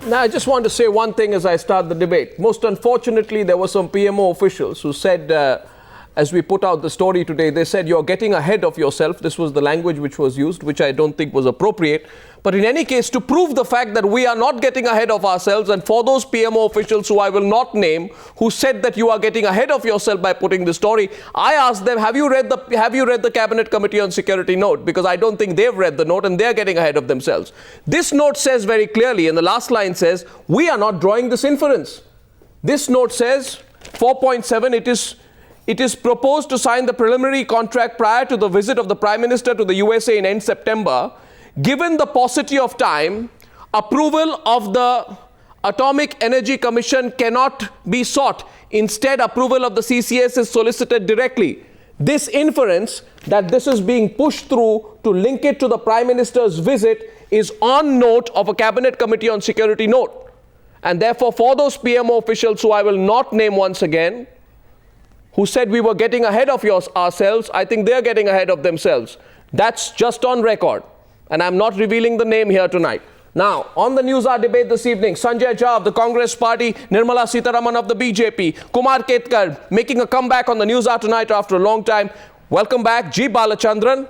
Now, I just want to say one thing as I start the debate. Most unfortunately, there were some PMO officials who said, as we put out the story today, they said you're getting ahead of yourself. This was the language which was used, which I don't think was appropriate. But in any case, to prove the fact that we are not getting ahead of ourselves, and for those PMO officials who I will not name, who said that you are getting ahead of yourself by putting the story, I asked them, have you read the Cabinet Committee on Security note? Because I don't think they've read the note and they're getting ahead of themselves. This note says very clearly, and the last line says, we are not drawing this inference. This note says, 4.7, it is proposed to sign the preliminary contract prior to the visit of the Prime Minister to the USA in end September. Given the paucity of time, approval of the Atomic Energy Commission cannot be sought. Instead, approval of the CCS is solicited directly. This inference that this is being pushed through to link it to the Prime Minister's visit is on note of a Cabinet Committee on Security note. And therefore, for those PMO officials who I will not name once again, who said we were getting ahead of ourselves, I think they're getting ahead of themselves. That's just on record. And I'm not revealing the name here tonight. Now, on the Newshour Debate this evening, Sanjay Jha of the Congress Party, Nirmala Sitharaman of the BJP, Kumar Ketkar making a comeback on the Newshour tonight after a long time. Welcome back, G. Balachandran.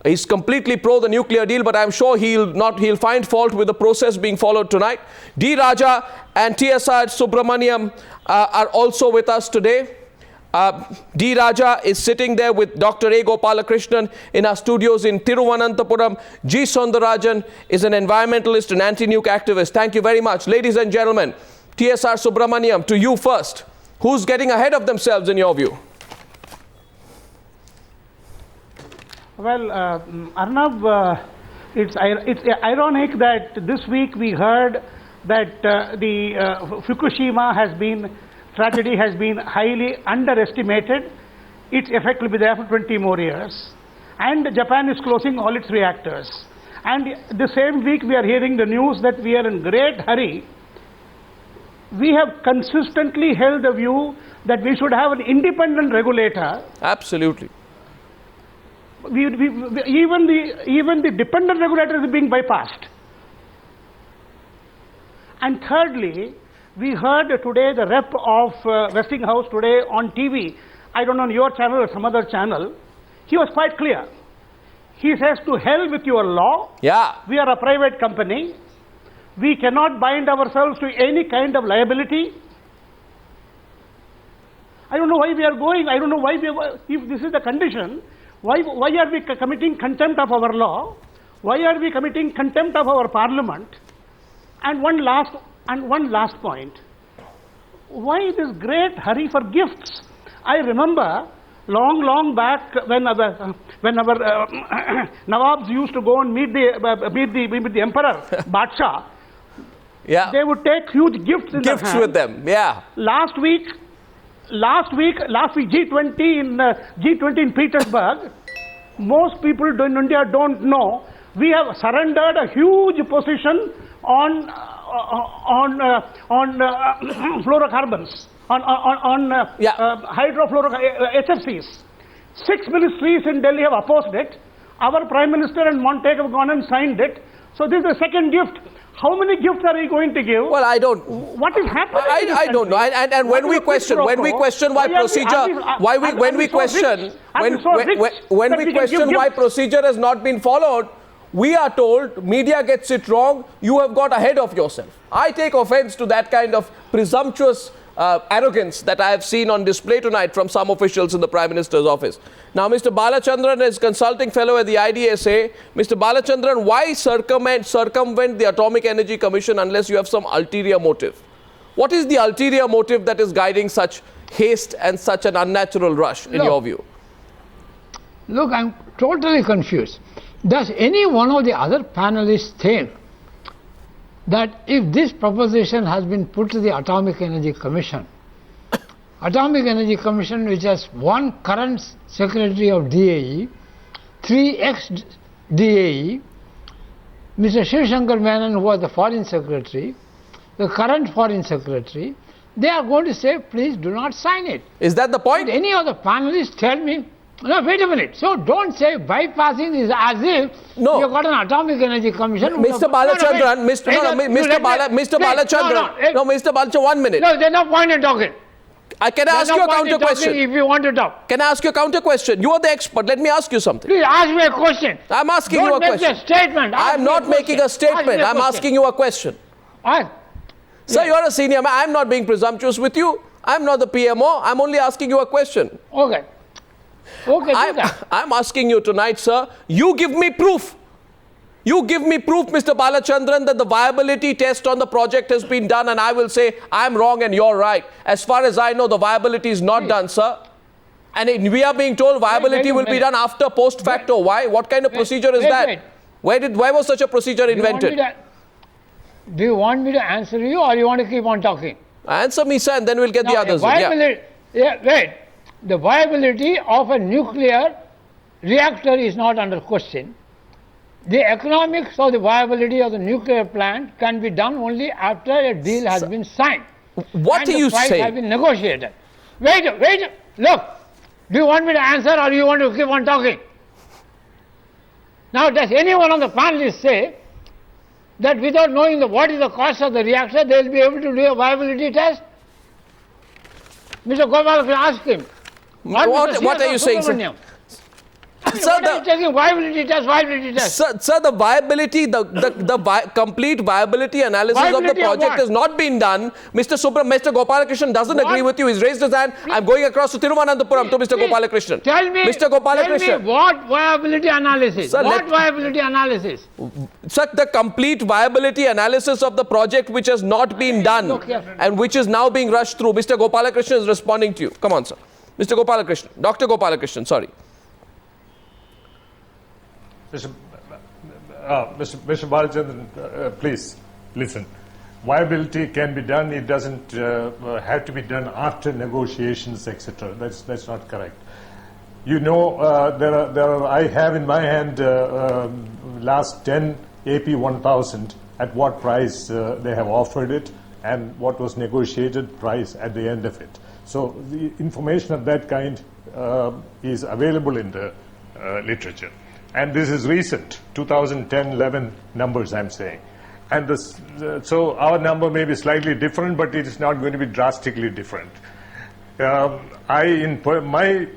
He's completely pro the nuclear deal, but I'm sure he'll find fault with the process being followed tonight. D. Raja and TSR Subramaniam are also with us today. D. Raja is sitting there with Dr. A. Gopalakrishnan in our studios in Tiruvananthapuram. G. Soundarajan is an environmentalist and anti-nuke activist. Thank you very much. Ladies and gentlemen, TSR Subramaniam, to you first. Who's getting ahead of themselves in your view? Well, Arnab, it's ironic that this week we heard that the Fukushima tragedy has been highly underestimated. Its effect will be there for 20 more years. And Japan is closing all its reactors. And the same week we are hearing the news that we are in great hurry. We have consistently held the view that we should have an independent regulator. Absolutely. Even the dependent regulator is being bypassed. And thirdly, we heard today the rep of Westinghouse today on TV. I don't know on your channel or some other channel. He was quite clear. He says, to hell with your law. Yeah. We are a private company. We cannot bind ourselves to any kind of liability. I don't know why we are going. I don't know why if this is the condition, why are we committing contempt of our law? Why are we committing contempt of our parliament? And one last point. Why this great hurry for gifts? I remember long back when our Nawabs used to go and meet the emperor, Badshah. Yeah. They would take huge gifts in their hand. With them, yeah. Last week G20 in Petersburg. Most people in India don't know we have surrendered a huge position on fluorocarbons, on HFCs. 6 ministries in Delhi have opposed it. Our Prime Minister and Montague have gone and signed it. So this is the second gift. How many gifts are we going to give? Well, I don't. What is happening? I don't know. And when we question why procedure, why procedure has not been followed, we are told media gets it wrong. You have got ahead of yourself. I take offense to that kind of presumptuous arrogance that I have seen on display tonight from some officials in the Prime Minister's office. Now, Mr. Balachandran is consulting fellow at the IDSA. Mr. Balachandran, why circumvent the Atomic Energy Commission unless you have some ulterior motive? What is the ulterior motive that is guiding such haste and such an unnatural rush in your view? Look, I'm totally confused. Does any one of the other panelists think that if this proposition has been put to the Atomic Energy Commission, which has one current secretary of DAE, 3 ex-DAE, Mr. Shiv Shankar Menon, who was the foreign secretary, the current foreign secretary, they are going to say, please do not sign it. Is that the point? Did any of the panelists tell me No, wait a minute. So don't say bypassing is as if No. you've got an atomic energy commission. Mr. Balachandran, Mr. Balachandran, no, Mr. Balachandran, 1 minute. No, there's no point in talking. Can I ask you a counter question? If you want to talk. Can I ask you a counter question? You are the expert. Let me ask you something. Please ask me a question. I'm asking you a question. Don't make a statement. I'm not making a statement. I'm asking you a question. Sir, you're a senior man. I'm not being presumptuous with you. I'm not the PMO. I'm only asking you a question. Okay. Okay, I'm asking you tonight, sir. You give me proof. You give me proof, Mr. Balachandran, that the viability test on the project has been done, and I will say I'm wrong and you're right. As far as I know, the viability is not done, sir. And we are being told viability will be done after post facto. Why? What kind of procedure is that? Why was such a procedure invented? Do you want me to answer you, or you want to keep on talking? Answer me, sir, and then we'll get the others. The viability of a nuclear reactor is not under question. The economics of the viability of the nuclear plant can be done only after a deal has been signed. What are you saying? And the price has been negotiated. Wait, look. Do you want me to answer, or do you want to keep on talking? Now, does anyone on the panelists say that without knowing what is the cost of the reactor, they will be able to do a viability test? Mr. Gopalakrishnan, ask him. What are you saying, sir? Sir, viability test. Sir, the viability, the complete viability analysis of the project has not been done. Mr. Gopalakrishnan doesn't agree with you. He's raised his hand. I'm going across to Thiruvananthapuram to Mr. Gopalakrishnan. Tell me what viability analysis? Sir, viability analysis? Sir, the complete viability analysis of the project which has not been done and which is now being rushed through. Mr. Gopalakrishnan is responding to you. Come on, sir. Mr. Gopalakrishnan. Dr. Gopalakrishnan, sorry. Mr. Balachandran, please listen. Viability can be done. It doesn't have to be done after negotiations, etc. That's not correct. You know, I have in my hand last 10 AP 1000 at what price they have offered it and what was negotiated price at the end of it. So the information of that kind is available in the literature. And this is recent, 2010-11 numbers I'm saying. And this, so our number may be slightly different, but it is not going to be drastically different. In my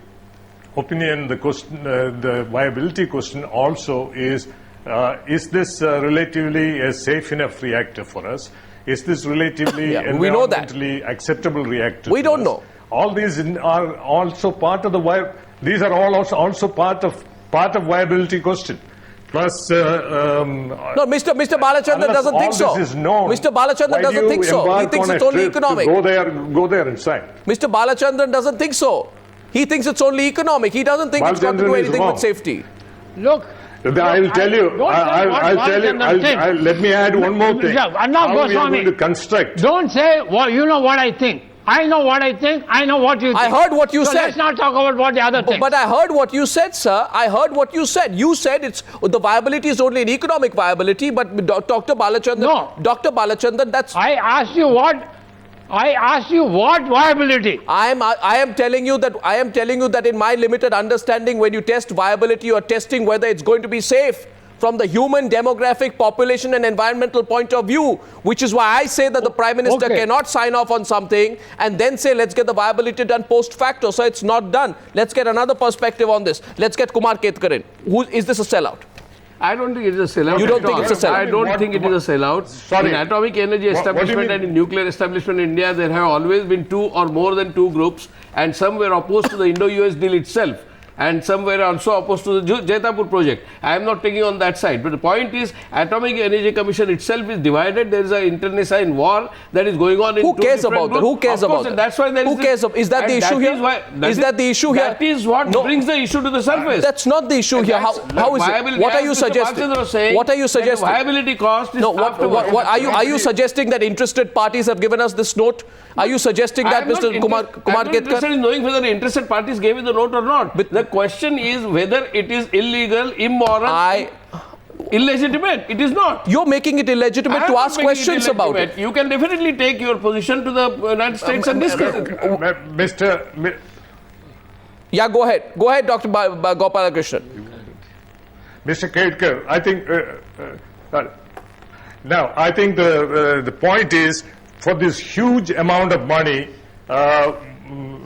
opinion, the question, the viability question also is this relatively a safe enough reactor for us? Is this relatively environmentally acceptable reactor? We don't know. All these are also part of the these are all also part of viability question. Plus, no, Mr. Balachandran doesn't think so. Mr. Balachandran doesn't think so. He thinks it's only economic. Go there and sign. Mr. Balachandran doesn't think so. He thinks it's only economic. He doesn't think it's got to do anything with safety. Look, I'll tell you. Let me add one more thing. How we are going to construct. Don't say, well, you know what I think. I know what I think. I know what you think. I heard what you said. Let's not talk about what the other thinks. But I heard what you said, sir. I heard what you said. You said the viability is only an economic viability. But Dr. Balachandran, no. Dr. Balachandran, that's. I asked you what viability. I am telling you that in my limited understanding, when you test viability, you are testing whether it's going to be safe from the human, demographic, population and environmental point of view, which is why I say that the Prime Minister cannot sign off on something and then say, let's get the viability done post facto. So it's not done. Let's get another perspective on this. Let's get Kumar Ketkar in. Is this a sellout? I don't think it is a sellout. You don't think it's a sellout? I don't think it is a sellout. Sorry. In atomic energy establishment and in nuclear establishment in India, there have always been two or more than two groups, and some were opposed to the Indo-US deal itself. And some were also opposed to the Jaitapur project. I am not taking on that side. But the point is, Atomic Energy Commission itself is divided. There is an internecine war that is going on in Who cares about that? Who cares about that? That's why there is. Who cares? Is that the issue here? Is that the issue here? That is what brings the issue to the surface. That's not the issue here. How is it? What are you suggesting? What are you suggesting? Viability cost is what are you suggesting that interested parties have given us this note? Are you suggesting that, Mr. Kumar Ketkar? I'm not interested in knowing whether the interested parties gave you the note or not. But the question is whether it is illegal, immoral, illegitimate. It is not. You're making it illegitimate to ask questions about it. You can definitely take your position to the United States and discuss it. Yeah, go ahead. Go ahead, Dr. Gopalakrishnan. Mr. Kedkar, I think now I think the point is, for this huge amount of money,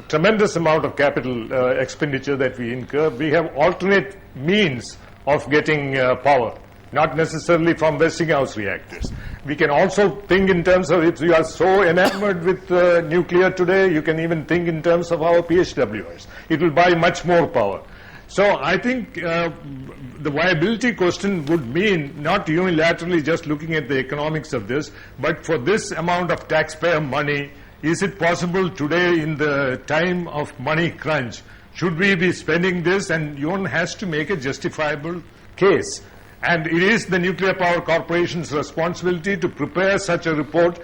tremendous amount of capital expenditure that we incur, we have alternate means of getting power, not necessarily from Westinghouse reactors. We can also think in terms of, if you are so enamored with nuclear today, you can even think in terms of our PHWRs. It will buy much more power. So I think the viability question would mean not unilaterally just looking at the economics of this, but for this amount of taxpayer money, is it possible today in the time of money crunch, should we be spending this? And one has to make a justifiable case. And it is the Nuclear Power Corporation's responsibility to prepare such a report,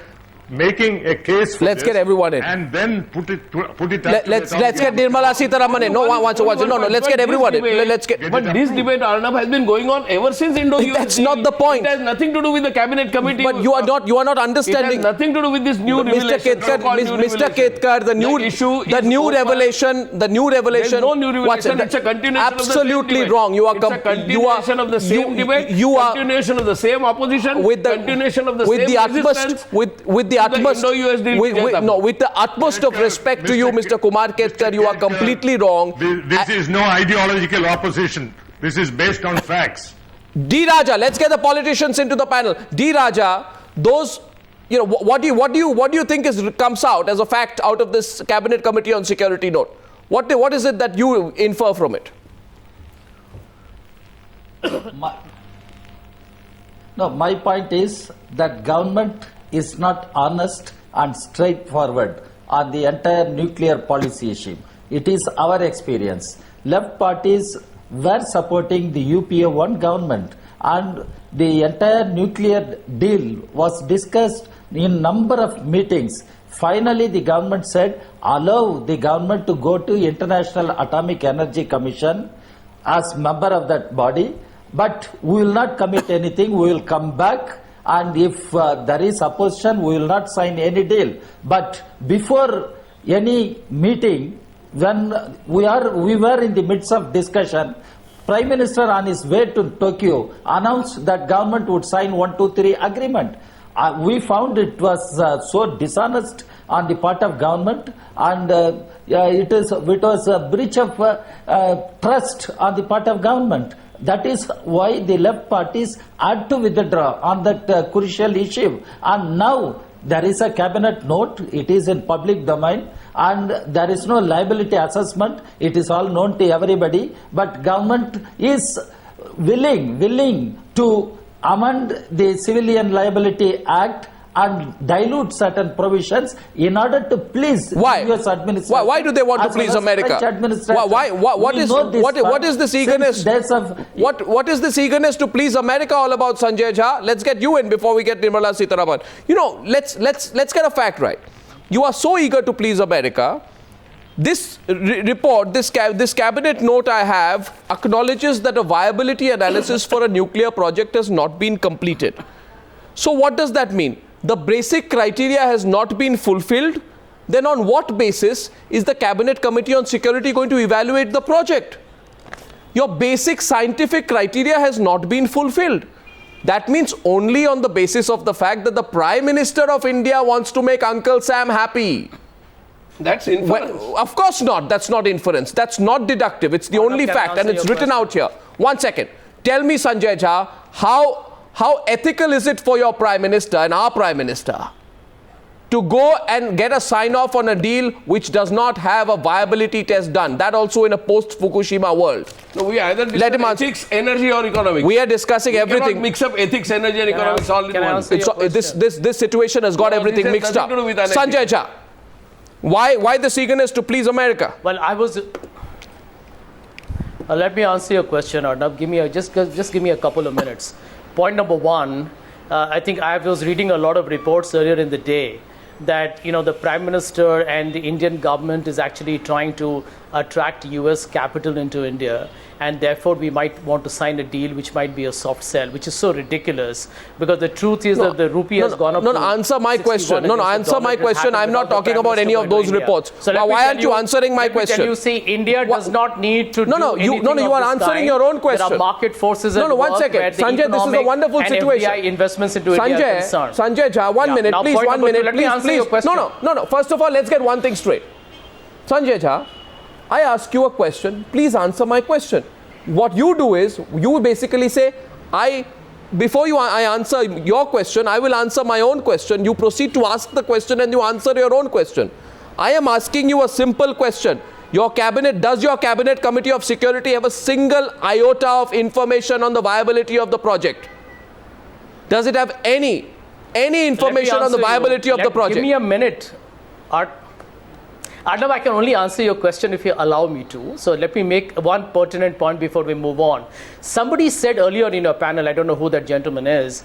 making a case for Let's this, get everyone in. and then put it up. Let's get Nirmala Sitharaman in. No, let's get everyone in. Let's get. But this debate, Arnab, has been going on ever since Indo-US. That's not the point. It has nothing to do with the cabinet committee. But you are not understanding. It has nothing to do with this new revelation. Mr. Ketkar, the new revelation. There's no new revelation. It's a continuation absolutely of the same debate. wrong. It's a continuation of the same debate. Continuation of the same opposition. With the continuation of the with same the utmost resistance. with the utmost with the utmost of respect to you, Mr. Kumar Ketkar, you are completely wrong. This is no ideological opposition. This is based on facts. D. Raja, let's get the politicians into the panel. D. Raja, those, what do you think comes out as a fact out of this Cabinet Committee on Security note? What is it that you infer from it? My point is that government is not honest and straightforward on the entire nuclear policy issue. It is our experience. Left parties were supporting the UPA 1 government, and the entire nuclear deal was discussed in number of meetings. Finally, the government said, allow the government to go to International Atomic Energy Commission as member of that body, but we will not commit anything, we will come back, and if there is opposition, we will not sign any deal. But before any meeting, when we were in the midst of discussion, Prime Minister on his way to Tokyo announced that government would sign 1, 2, 3 agreement. We found it was so dishonest on the part of government, and it was a breach of trust on the part of government. That is why the left parties had to withdraw on that crucial issue. And now there is a cabinet note, it is in public domain, and there is no liability assessment, it is all known to everybody, but government is willing to amend the Civilian Liability Act and dilute certain provisions in order to please the US administration. Why do they want to please America? What is this eagerness? What is this eagerness to please America all about, Sanjay Jha? Let's get you in before we get Nirmala Sitharaman. Let's get a fact right. You are so eager to please America. This report, this cabinet note I have, acknowledges that a viability analysis for a nuclear project has not been completed. So what does that mean? The basic criteria has not been fulfilled. Then on what basis is the Cabinet Committee on Security going to evaluate the project? Your basic scientific criteria has not been fulfilled. That means only on the basis of the fact that the Prime Minister of India wants to make Uncle Sam happy. That's inference. Well, of course not. That's not inference. That's not deductive. It's the only fact, and it's written out here. 1 second. Tell me, Sanjay Jha, how ethical is it for your Prime Minister and our Prime Minister to go and get a sign-off on a deal which does not have a viability test done? That also in a post-Fukushima world. No, we either discuss ethics, energy or economics. We are discussing everything. Cannot mix up ethics, energy and economics all in one. This situation has got everything mixed up. Sanjay Jha, why this eagerness to please America? Well, let me answer your question, Arnab. Just give me a couple of minutes. Point number one, I think I was reading a lot of reports earlier in the day that the Prime Minister and the Indian government is actually trying to attract US capital into India. and therefore we might want to sign a deal which might be a soft sell, which is so ridiculous, because the truth is that the rupee has gone up. Answer my question. Answer my question. I'm not talking about any of those reports. So why aren't you answering my question? You see, India does not need to you are answering your own question. There are market forces at work. 1 second. Sanjay, this is a wonderful situation. FDI investments into India are concerned. Sanjay Jha, 1 minute, please, 1 minute, let me answer your question. No. First of all, let's get one thing straight. Sanjay Jha, I ask you a question. Please answer my question. What you do is, you basically say, before I answer your question, I will answer my own question. You proceed to ask the question and you answer your own question. I am asking you a simple question. Does your cabinet committee of security have a single iota of information on the viability of the project? Does it have any information on the viability of the project? Give me a minute. Arnav, I can only answer your question if you allow me to. So let me make one pertinent point before we move on. Somebody said earlier in your panel, I don't know who that gentleman is,